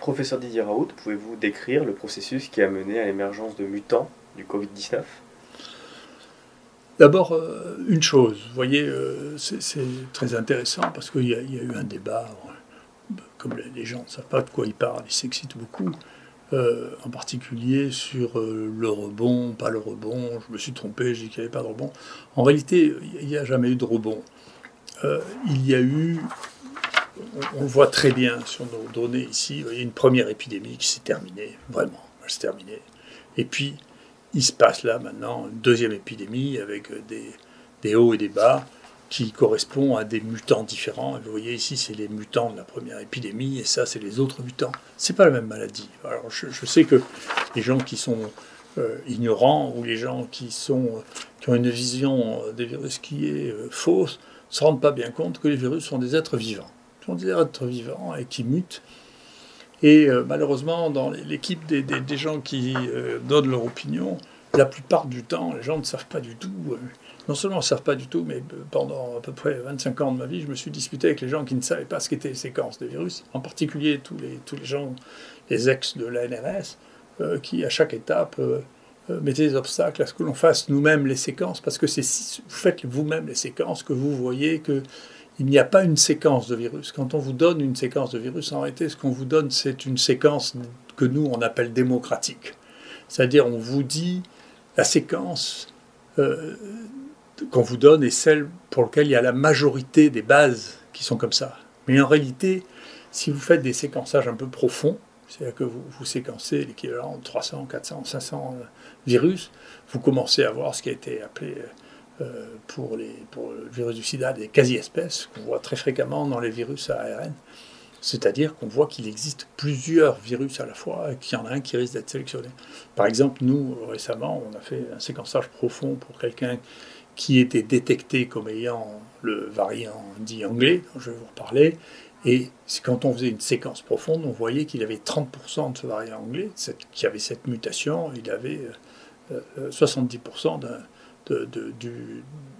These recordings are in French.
Professeur Didier Raoult, pouvez-vous décrire le processus qui a mené à l'émergence de mutants du Covid-19? D'abord, une chose, vous voyez, c'est très intéressant parce qu'il y a eu un débat, comme les gens ne savent pas de quoi ils parlent, ils s'excitent beaucoup, en particulier sur le rebond, pas le rebond, je me suis trompé, j'ai dit qu'il n'y avait pas de rebond. En réalité, il n'y a jamais eu de rebond. Il y a eu, on le voit très bien sur nos données ici, vous voyez, une première épidémie qui s'est terminée, vraiment, elle s'est terminée. Et puis, il se passe là maintenant une deuxième épidémie avec des hauts et des bas qui correspondent à des mutants différents. Et vous voyez ici, c'est les mutants de la première épidémie et ça, c'est les autres mutants. C'est pas la même maladie. Alors, je sais que les gens qui sont ignorants ou les gens qui ont une vision des virus qui est fausse ne se rendent pas bien compte que les virus sont des êtres vivants. Ils sont des êtres vivants et qui mutent. Et malheureusement, dans l'équipe des gens qui donnent leur opinion, la plupart du temps, les gens ne savent pas du tout. Non seulement ne savent pas du tout, mais pendant à peu près 25 ans de ma vie, je me suis disputé avec les gens qui ne savaient pas ce qu'étaient les séquences des virus, en particulier tous les gens, les ex de l'ANRS, qui à chaque étape mettaient des obstacles à ce que l'on fasse nous-mêmes les séquences, parce que c'est si vous faites vous-même les séquences que vous voyez que il n'y a pas une séquence de virus. Quand on vous donne une séquence de virus, en réalité, ce qu'on vous donne, c'est une séquence que nous, on appelle démocratique. C'est-à-dire, on vous dit, la séquence qu'on vous donne est celle pour laquelle il y a la majorité des bases qui sont comme ça. Mais en réalité, si vous faites des séquençages un peu profonds, c'est-à-dire que vous séquencez l'équivalent de 300, 400, 500 virus, vous commencez à voir ce qui a été appelé... pour le virus du sida, des quasi-espèces qu'on voit très fréquemment dans les virus à ARN. C'est-à-dire qu'on voit qu'il existe plusieurs virus à la fois et qu'il y en a un qui risque d'être sélectionné. Par exemple, nous, récemment, on a fait un séquençage profond pour quelqu'un qui était détecté comme ayant le variant dit anglais, dont je vais vous reparler, et quand on faisait une séquence profonde, on voyait qu'il avait 30% de ce variant anglais, qui avait cette mutation, il avait 70%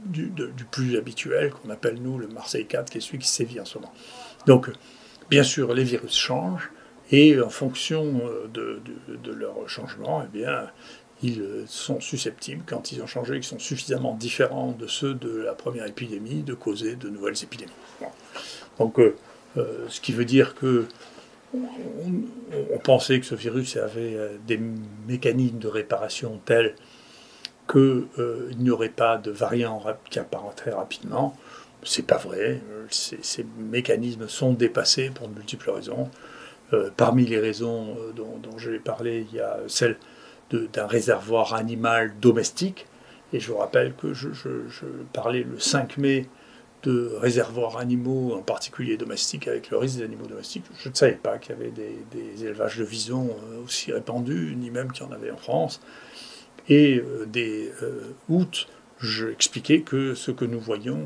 du plus habituel, qu'on appelle nous le Marseille 4, qui est celui qui sévit en ce moment. Donc, bien sûr, les virus changent, et en fonction de leur changement, eh bien, ils sont susceptibles, quand ils ont changé, qu'ils sont suffisamment différents de ceux de la première épidémie, de causer de nouvelles épidémies. Bon. Donc, ce qui veut dire que on pensait que ce virus avait des mécanismes de réparation tels qu'il n'y aurait pas de variant qui apparaîtrait rapidement. C'est pas vrai. Ces mécanismes sont dépassés pour de multiples raisons. Parmi les raisons dont je vais parler, il y a celle d'un réservoir animal domestique. Et je vous rappelle que je parlais le 5 mai de réservoirs animaux, en particulier domestiques, avec le risque des animaux domestiques. Je ne savais pas qu'il y avait des élevages de visons aussi répandus, ni même qu'il y en avait en France. Et dès août, j'expliquais que ce que nous voyions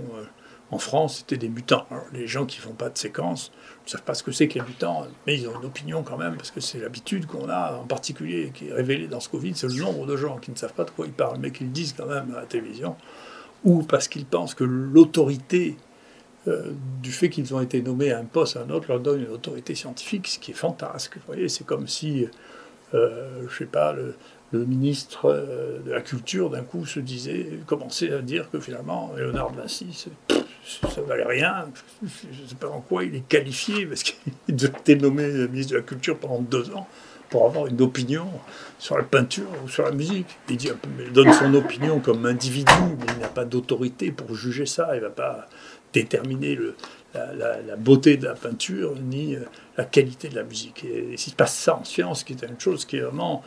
en France, c'était des mutants. Alors, les gens qui ne font pas de séquence ne savent pas ce que c'est que les mutants, mais ils ont une opinion quand même, parce que c'est l'habitude qu'on a, en particulier, qui est révélée dans ce Covid, c'est le nombre de gens qui ne savent pas de quoi ils parlent, mais qui le disent quand même à la télévision, ou parce qu'ils pensent que l'autorité du fait qu'ils ont été nommés à un poste à un autre leur donne une autorité scientifique, ce qui est fantasque. Vous voyez, c'est comme si, je ne sais pas, le ministre de la Culture, d'un coup, commençait à dire que finalement, Léonard de Vinci, ça ne valait rien. Je ne sais pas en quoi il est qualifié, parce qu'il a été nommé ministre de la Culture pendant 2 ans pour avoir une opinion sur la peinture ou sur la musique. Il donne son opinion comme individu, mais il n'a pas d'autorité pour juger ça. Il ne va pas déterminer la beauté de la peinture, ni la qualité de la musique. Et s'il se passe ça en science, qui est une chose qui est vraiment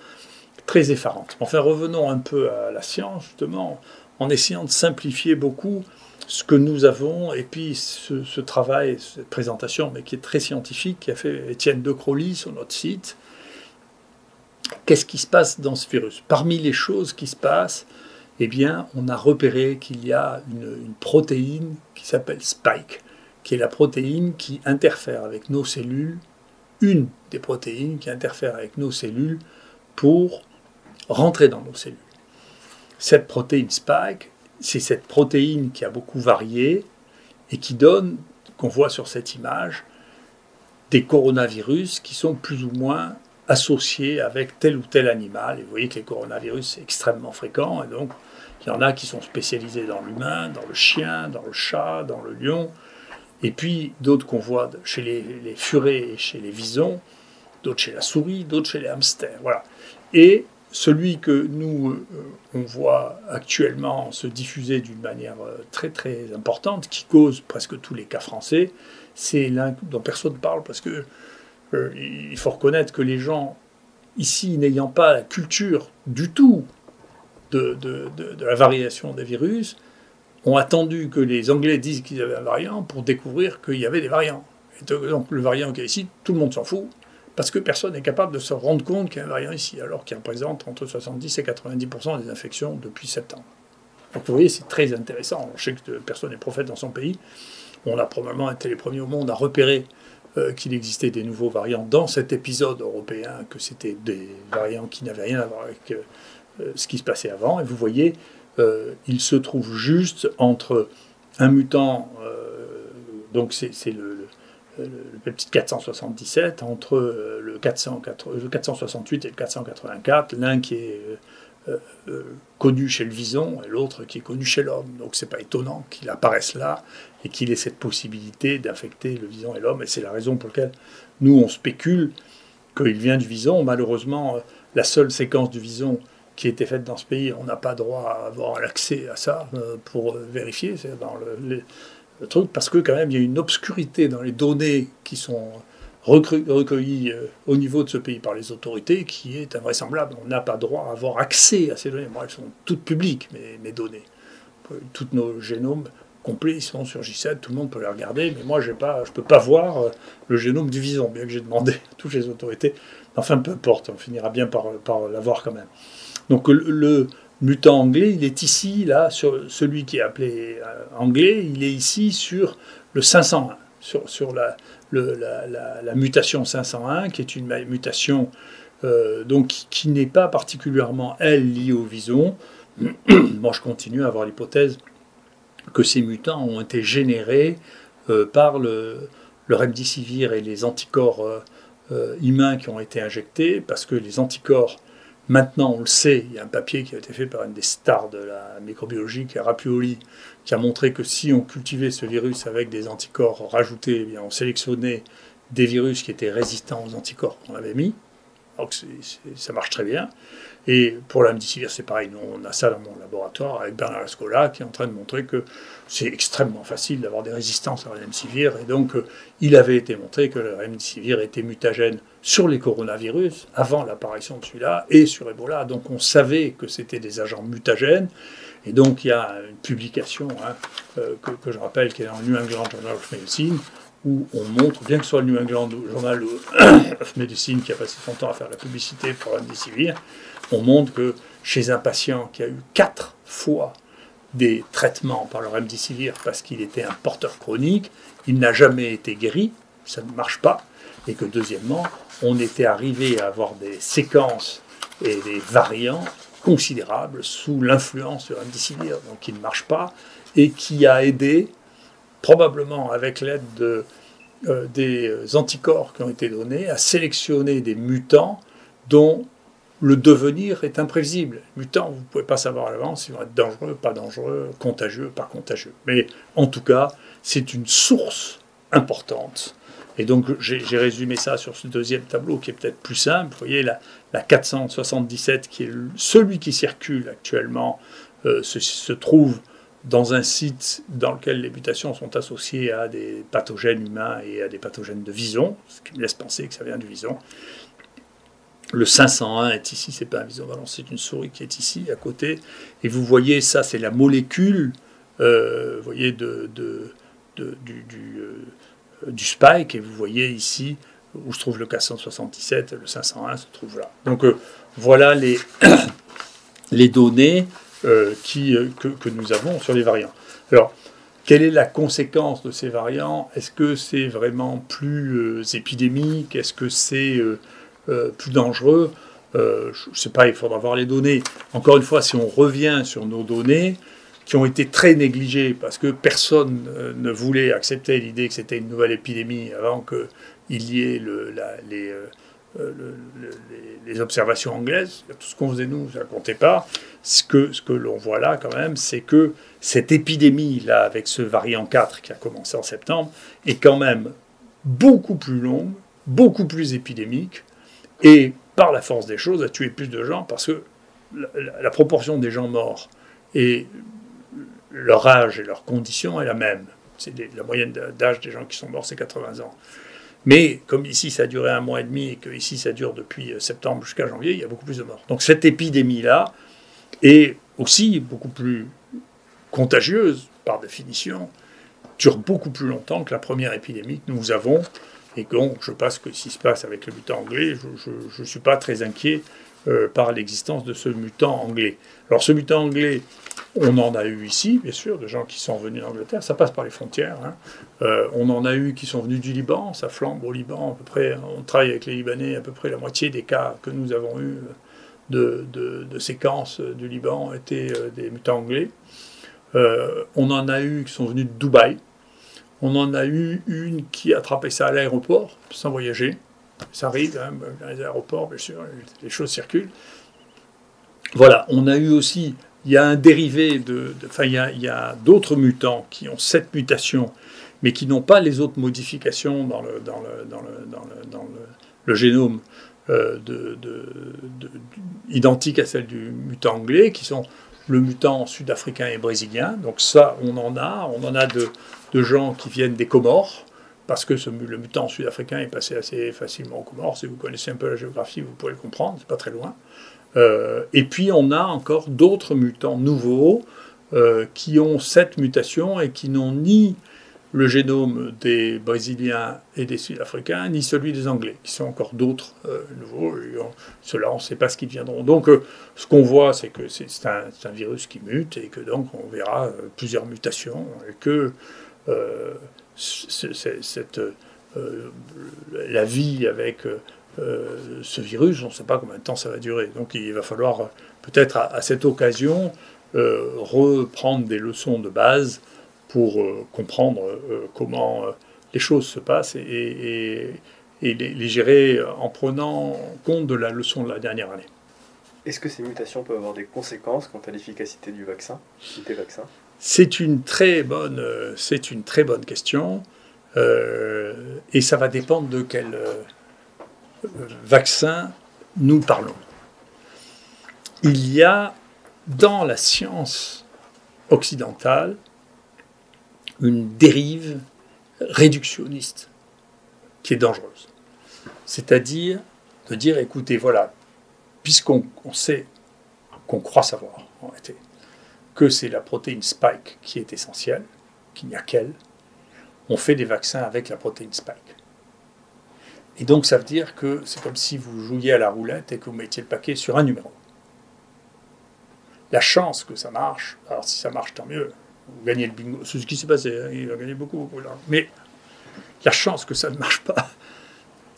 très effarante. Enfin, revenons un peu à la science, justement, en essayant de simplifier beaucoup ce que nous avons, et puis ce travail, cette présentation, mais qui est très scientifique, qui a fait Étienne de Crowley sur notre site. Qu'est-ce qui se passe dans ce virus? Parmi les choses qui se passent, eh bien, on a repéré qu'il y a une protéine qui s'appelle Spike, qui est la protéine qui interfère avec nos cellules, une des protéines qui interfère avec nos cellules pour rentrer dans nos cellules. Cette protéine Spike, c'est cette protéine qui a beaucoup varié et qui donne, qu'on voit sur cette image, des coronavirus qui sont plus ou moins associés avec tel ou tel animal. Et vous voyez que les coronavirus, c'est extrêmement fréquent. Et donc, il y en a qui sont spécialisés dans l'humain, dans le chien, dans le chat, dans le lion. Et puis, d'autres qu'on voit chez les furets et chez les visons, d'autres chez la souris, d'autres chez les hamsters. Voilà. Et celui que nous, on voit actuellement se diffuser d'une manière très très importante, qui cause presque tous les cas français, c'est l'un dont personne ne parle, parce que il faut reconnaître que les gens, ici, n'ayant pas la culture du tout de la variation des virus, ont attendu que les Anglais disent qu'ils avaient un variant pour découvrir qu'il y avait des variants. Et donc le variant qui est ici, tout le monde s'en fout, parce que personne n'est capable de se rendre compte qu'il y a un variant ici, alors qu'il représente entre 70 et 90% des infections depuis septembre. Donc vous voyez, c'est très intéressant. Je sais que personne n'est prophète dans son pays. On a probablement été les premiers au monde à repérer qu'il existait des nouveaux variants dans cet épisode européen, que c'était des variants qui n'avaient rien à voir avec ce qui se passait avant. Et vous voyez, il se trouve juste entre un mutant, donc c'est le petit 477, entre le 468 et le 484, l'un qui est connu chez le vison et l'autre qui est connu chez l'homme. Donc c'est pas étonnant qu'il apparaisse là et qu'il ait cette possibilité d'infecter le vison et l'homme. Et c'est la raison pour laquelle nous, on spécule qu'il vient du vison. Malheureusement, la seule séquence du vison qui a été faite dans ce pays, on n'a pas droit à avoir l'accès à ça pour vérifier. C'est dans le truc, parce que quand même, il y a une obscurité dans les données qui sont recueillies au niveau de ce pays par les autorités qui est invraisemblable. On n'a pas droit à avoir accès à ces données. Moi, elles sont toutes publiques, mes données. Tous nos génomes complets, ils sont sur J7, tout le monde peut les regarder, mais moi, je ne peux pas voir le génome du vison, bien que j'ai demandé à toutes les autorités. Enfin, peu importe, on finira bien par l'avoir quand même. Donc le mutant anglais, il est ici, là, sur celui qui est appelé anglais, il est ici sur le 501, sur la mutation 501, qui est une mutation donc, qui n'est pas particulièrement, elle, liée au vison. Moi, je continue à avoir l'hypothèse que ces mutants ont été générés par le remdesivir et les anticorps humains qui ont été injectés, parce que les anticorps, maintenant, on le sait, il y a un papier qui a été fait par une des stars de la microbiologie, qui est Rappuoli, qui a montré que si on cultivait ce virus avec des anticorps rajoutés, eh bien, on sélectionnait des virus qui étaient résistants aux anticorps qu'on avait mis. Donc ça marche très bien. Et pour la remdesivir, c'est pareil. Nous, on a ça dans mon laboratoire avec Bernard Lascola, qui est en train de montrer que c'est extrêmement facile d'avoir des résistances à la remdesivir. Et donc, il avait été montré que la remdesivir était mutagène sur les coronavirus, avant l'apparition de celui-là, et sur Ebola. Donc, on savait que c'était des agents mutagènes. Et donc, il y a une publication que je rappelle, qui est dans le New England Journal of Medicine, où on montre, bien que ce soit le New England Journal of Medicine qui a passé son temps à faire la publicité pour remdesivir, on montre que chez un patient qui a eu 4 fois des traitements par le remdesivir parce qu'il était un porteur chronique, il n'a jamais été guéri, ça ne marche pas, et que deuxièmement, on était arrivé à avoir des séquences et des variants considérables sous l'influence du remdesivir, donc qui ne marche pas, et qui a aidé, probablement avec l'aide des anticorps qui ont été donnés, à sélectionner des mutants dont le devenir est imprévisible. Les mutants, vous ne pouvez pas savoir à l'avance s'ils vont être dangereux, pas dangereux, contagieux, pas contagieux. Mais en tout cas, c'est une source importante. Et donc, j'ai résumé ça sur ce deuxième tableau qui est peut-être plus simple. Vous voyez, la 477, qui est celui qui circule actuellement, se trouve dans un site dans lequel les mutations sont associées à des pathogènes humains et à des pathogènes de vison, ce qui me laisse penser que ça vient du vison. Le 501 est ici, c'est pas un vison, c'est une souris qui est ici, à côté. Et vous voyez, ça, c'est la molécule, vous voyez, du spike. Et vous voyez ici, où se trouve le 477, le 501 se trouve là. Donc, voilà les données que nous avons sur les variants. Alors, quelle est la conséquence de ces variants? Est-ce que c'est vraiment plus épidémique? Est-ce que c'est plus dangereux? Je ne sais pas, il faudra voir les données. Encore une fois, si on revient sur nos données, qui ont été très négligées, parce que personne ne voulait accepter l'idée que c'était une nouvelle épidémie avant il y ait les observations anglaises, tout ce qu'on faisait nous, ça ne comptait pas. Ce que l'on voit là quand même, c'est que cette épidémie-là, avec ce variant 4 qui a commencé en septembre, est quand même beaucoup plus longue, beaucoup plus épidémique, et par la force des choses, a tué plus de gens, parce que la proportion des gens morts et leur âge et leur condition est la même. La moyenne d'âge des gens qui sont morts, c'est 80 ans. Mais comme ici, ça a duré 1 mois et demi, et que ici, ça dure depuis septembre jusqu'à janvier, il y a beaucoup plus de morts. Donc cette épidémie-là est aussi beaucoup plus contagieuse, par définition, dure beaucoup plus longtemps que la première épidémie que nous avons. Et donc, je pense que ce qui se passe avec le mutant anglais, je ne suis pas très inquiet par l'existence de ce mutant anglais. Alors ce mutant anglais, on en a eu ici, bien sûr, de gens qui sont venus d'Angleterre, ça passe par les frontières. On en a eu qui sont venus du Liban, ça flambe au Liban, à peu près, on travaille avec les Libanais, à peu près la moitié des cas que nous avons eu de séquences du Liban étaient des mutants anglais. On en a eu qui sont venus de Dubaï. On en a eu une qui a attrapé ça à l'aéroport, sans voyager. Ça arrive, hein, dans les aéroports, bien sûr, les choses circulent. Voilà, on a eu aussi, il y a un dérivé il y a d'autres mutants qui ont cette mutation, mais qui n'ont pas les autres modifications dans le génome identiques à celle du mutant anglais, qui sont le mutant sud-africain et brésilien. Donc ça, on en a de gens qui viennent des Comores, parce que le mutant sud-africain est passé assez facilement aux Comores. Si vous connaissez un peu la géographie, vous pouvez le comprendre, c'est pas très loin. Et puis on a encore d'autres mutants nouveaux qui ont cette mutation et qui n'ont ni le génome des Brésiliens et des Sud-Africains, ni celui des Anglais, qui sont encore d'autres nouveaux. Ceux-là, on ne sait pas ce qu'ils deviendront. Donc, ce qu'on voit, c'est que c'est un virus qui mute, et que donc on verra plusieurs mutations, et que la vie avec ce virus, on ne sait pas combien de temps ça va durer. Donc, il va falloir peut-être à cette occasion reprendre des leçons de base pour comprendre comment les choses se passent et les gérer en prenant compte de la leçon de la dernière année. Est-ce que ces mutations peuvent avoir des conséquences quant à l'efficacité des vaccins? C'est une très bonne question, et ça va dépendre de quel vaccin nous parlons. Il y a dans la science occidentale une dérive réductionniste qui est dangereuse. C'est-à-dire de dire, écoutez, voilà, puisqu'on sait, qu'on croit savoir, en réalité, que c'est la protéine spike qui est essentielle, qu'il n'y a qu'elle, on fait des vaccins avec la protéine spike. Et donc ça veut dire que c'est comme si vous jouiez à la roulette et que vous mettiez le paquet sur un numéro. La chance que ça marche, alors si ça marche, tant mieux, vous gagnez le bingo, c'est ce qui s'est passé, hein, il a gagné beaucoup, mais la chance que ça ne marche pas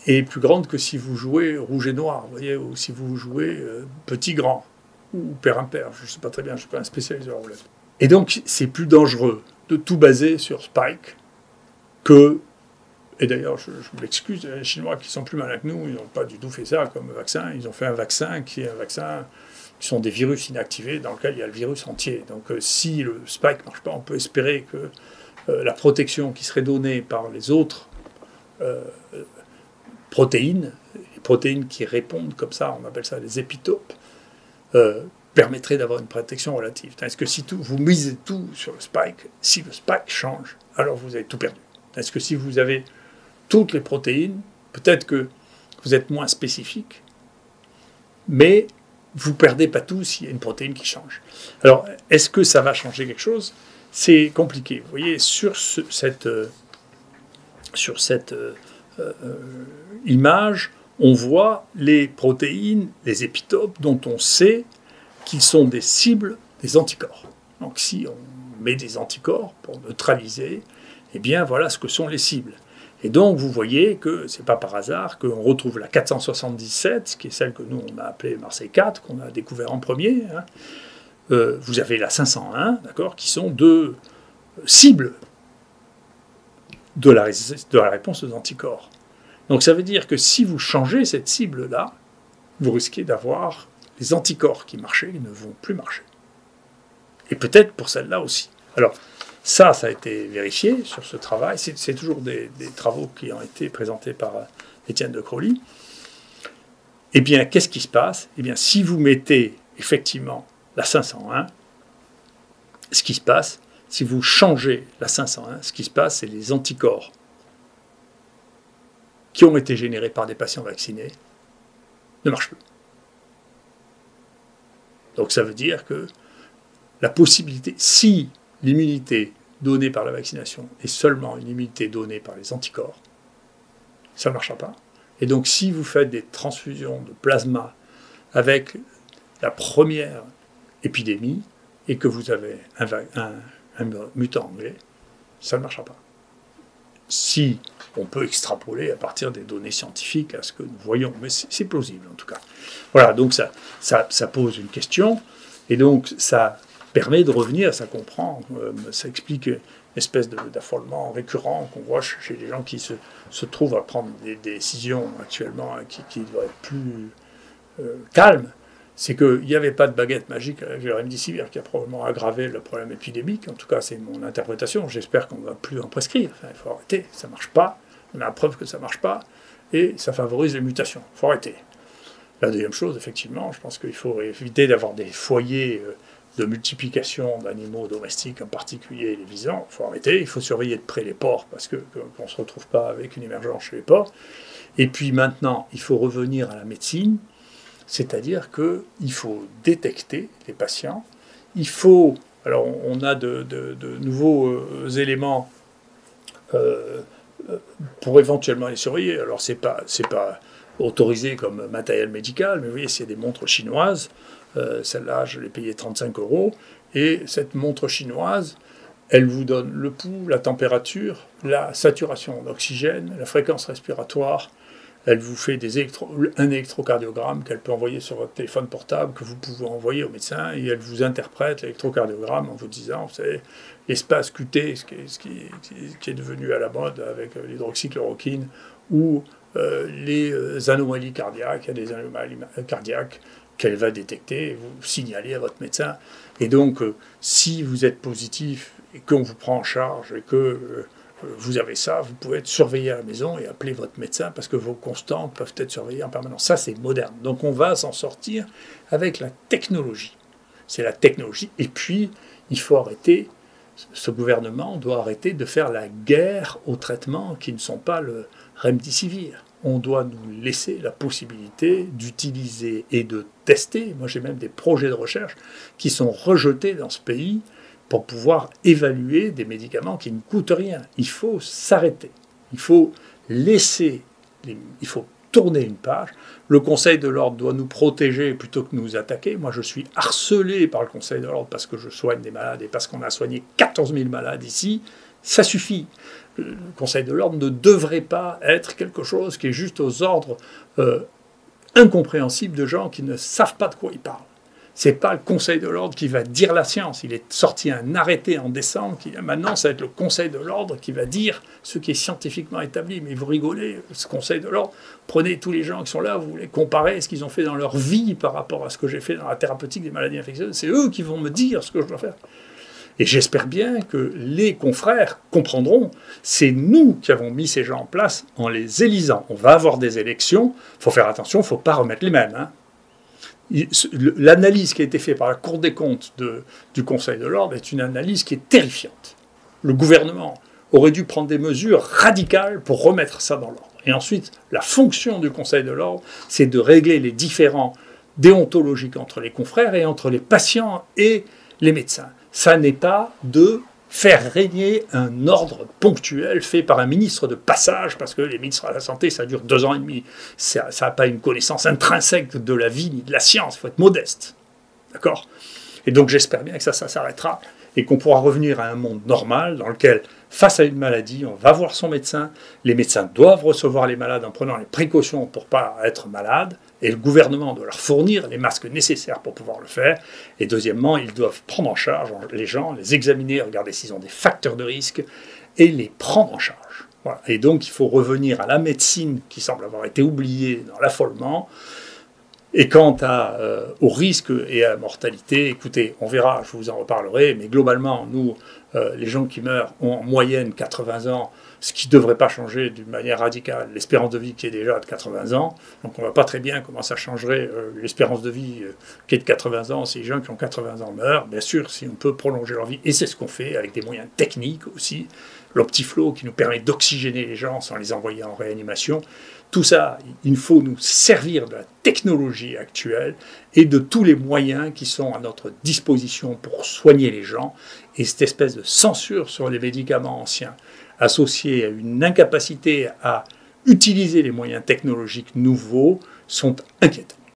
est plus grande que si vous jouez rouge et noir, vous voyez, ou si vous jouez petit-grand, ou pair-impair, je ne sais pas très bien, je ne suis pas un spécialiste de la roulette. Et donc c'est plus dangereux de tout baser sur Spike que, et d'ailleurs je m'excuse, les Chinois qui sont plus malins que nous, ils n'ont pas du tout fait ça comme vaccin, ils ont fait un vaccin qui est un vaccin qui sont des virus inactivés dans lequel il y a le virus entier. Donc si le spike ne marche pas, on peut espérer que la protection qui serait donnée par les autres protéines, les protéines qui répondent comme ça, on appelle ça les épitopes, permettrait d'avoir une protection relative. Est-ce que si vous misez tout sur le spike, si le spike change, alors vous avez tout perdu. Est-ce que si vous avez toutes les protéines, peut-être que vous êtes moins spécifique, mais vous ne perdez pas tout s'il y a une protéine qui change. Alors, est-ce que ça va changer quelque chose? C'est compliqué. Vous voyez, sur cette image, on voit les protéines, les épitopes, dont on sait qu'ils sont des cibles des anticorps. Donc, si on met des anticorps pour neutraliser, eh bien, voilà ce que sont les cibles. Et donc, vous voyez que ce n'est pas par hasard qu'on retrouve la 477, qui est celle que nous, on a appelée Marseille 4, qu'on a découvert en premier. Hein. Vous avez la 501, d'accord, qui sont deux cibles de la réponse aux anticorps. Donc ça veut dire que si vous changez cette cible-là, vous risquez d'avoir les anticorps qui marchaient, ils ne vont plus marcher. Et peut-être pour celle-là aussi. Alors, ça a été vérifié sur ce travail. C'est toujours des travaux qui ont été présentés par Étienne de Crowley. Eh bien, qu'est-ce qui se passe? Eh bien, si vous mettez effectivement la 501, ce qui se passe, si vous changez la 501, ce qui se passe, c'est les anticorps qui ont été générés par des patients vaccinés ne marchent plus. Donc ça veut dire que la possibilité, si l'immunité donnée par la vaccination est seulement une immunité donnée par les anticorps, ça ne marchera pas. Et donc si vous faites des transfusions de plasma avec la première épidémie et que vous avez un mutant anglais, ça ne marchera pas. Si on peut extrapoler à partir des données scientifiques à ce que nous voyons, mais c'est plausible en tout cas. Voilà, donc ça pose une question, et donc ça permet de revenir, ça comprend, ça explique une espèce d'affolement récurrent qu'on voit chez les gens qui se trouvent à prendre des décisions actuellement qui doivent être plus calmes. C'est qu'il n'y avait pas de baguette magique avec le remdesivir qui a probablement aggravé le problème épidémique. En tout cas, c'est mon interprétation. J'espère qu'on ne va plus en prescrire. Enfin, il faut arrêter. Ça ne marche pas. On a la preuve que ça ne marche pas. Et ça favorise les mutations. Il faut arrêter. La deuxième chose, effectivement, je pense qu'il faut éviter d'avoir des foyers de multiplication d'animaux domestiques, en particulier les visons. Il faut arrêter. Il faut surveiller de près les porcs parce qu'on ne se retrouve pas avec une émergence chez les porcs. Et puis maintenant, il faut revenir à la médecine. C'est-à-dire qu'il faut détecter les patients. Il faut... Alors, on a de nouveaux éléments pour éventuellement les surveiller. Alors, c'est pas autorisé comme matériel médical, mais vous voyez, c'est des montres chinoises. Celle-là, je l'ai payée 35 €. Et cette montre chinoise, elle vous donne le pouls, la température, la saturation d'oxygène, la fréquence respiratoire. Elle vous fait un électrocardiogramme qu'elle peut envoyer sur votre téléphone portable, que vous pouvez envoyer au médecin, et elle vous interprète l'électrocardiogramme en vous disant, vous savez, l'espace QT, ce qui est devenu à la mode avec l'hydroxychloroquine, ou les anomalies cardiaques, il y a des anomalies cardiaques qu'elle va détecter, et vous signaler à votre médecin. Et donc, si vous êtes positif, et qu'on vous prend en charge, et que... vous avez ça, vous pouvez être surveillé à la maison et appeler votre médecin parce que vos constantes peuvent être surveillées en permanence. Ça, c'est moderne. Donc on va s'en sortir avec la technologie. C'est la technologie. Et puis, il faut arrêter, ce gouvernement doit arrêter de faire la guerre aux traitements qui ne sont pas le remdesivir. On doit nous laisser la possibilité d'utiliser et de tester. Moi, j'ai même des projets de recherche qui sont rejetés dans ce pays pour pouvoir évaluer des médicaments qui ne coûtent rien. Il faut s'arrêter. Il faut il faut tourner une page. Le Conseil de l'ordre doit nous protéger plutôt que nous attaquer. Moi, je suis harcelé par le Conseil de l'ordre parce que je soigne des malades et parce qu'on a soigné 14 000 malades ici. Ça suffit. Le Conseil de l'ordre ne devrait pas être quelque chose qui est juste aux ordres incompréhensibles de gens qui ne savent pas de quoi ils parlent. Ce n'est pas le Conseil de l'ordre qui va dire la science. Il est sorti un arrêté en décembre. Maintenant, ça va être le Conseil de l'ordre qui va dire ce qui est scientifiquement établi. Mais vous rigolez, ce Conseil de l'ordre, prenez tous les gens qui sont là, vous les comparez ce qu'ils ont fait dans leur vie par rapport à ce que j'ai fait dans la thérapeutique des maladies infectieuses. C'est eux qui vont me dire ce que je dois faire. Et j'espère bien que les confrères comprendront. C'est nous qui avons mis ces gens en place en les élisant. On va avoir des élections. Il faut faire attention, il ne faut pas remettre les mêmes. L'analyse qui a été faite par la Cour des comptes du Conseil de l'ordre est une analyse qui est terrifiante. Le gouvernement aurait dû prendre des mesures radicales pour remettre ça dans l'ordre. Et ensuite, la fonction du Conseil de l'ordre, c'est de régler les différends déontologiques entre les confrères et entre les patients et les médecins. Ça n'est pas de faire régner un ordre ponctuel fait par un ministre de passage, parce que les ministres de la Santé, ça dure 2 ans et demi. Ça n'a pas une connaissance intrinsèque de la vie ni de la science, il faut être modeste. D'accord ? Et donc j'espère bien que ça s'arrêtera et qu'on pourra revenir à un monde normal dans lequel, face à une maladie, on va voir son médecin. Les médecins doivent recevoir les malades en prenant les précautions pour ne pas être malades. Et le gouvernement doit leur fournir les masques nécessaires pour pouvoir le faire. Et deuxièmement, ils doivent prendre en charge les gens, les examiner, regarder s'ils ont des facteurs de risque et les prendre en charge. Voilà. Et donc il faut revenir à la médecine qui semble avoir été oubliée dans l'affolement. Et quant au risque et à la mortalité, écoutez, on verra, je vous en reparlerai, mais globalement, nous, les gens qui meurent ont en moyenne 80 ans, ce qui ne devrait pas changer d'une manière radicale l'espérance de vie qui est déjà de 80 ans. Donc on ne voit pas très bien comment ça changerait l'espérance de vie qui est de 80 ans si les gens qui ont 80 ans meurent. Bien sûr, si on peut prolonger leur vie, et c'est ce qu'on fait avec des moyens techniques aussi, l'Optiflow qui nous permet d'oxygéner les gens sans les envoyer en réanimation. Tout ça, il faut nous servir de la technologie actuelle et de tous les moyens qui sont à notre disposition pour soigner les gens. Et cette espèce de censure sur les médicaments anciens, associée à une incapacité à utiliser les moyens technologiques nouveaux, sont inquiétants.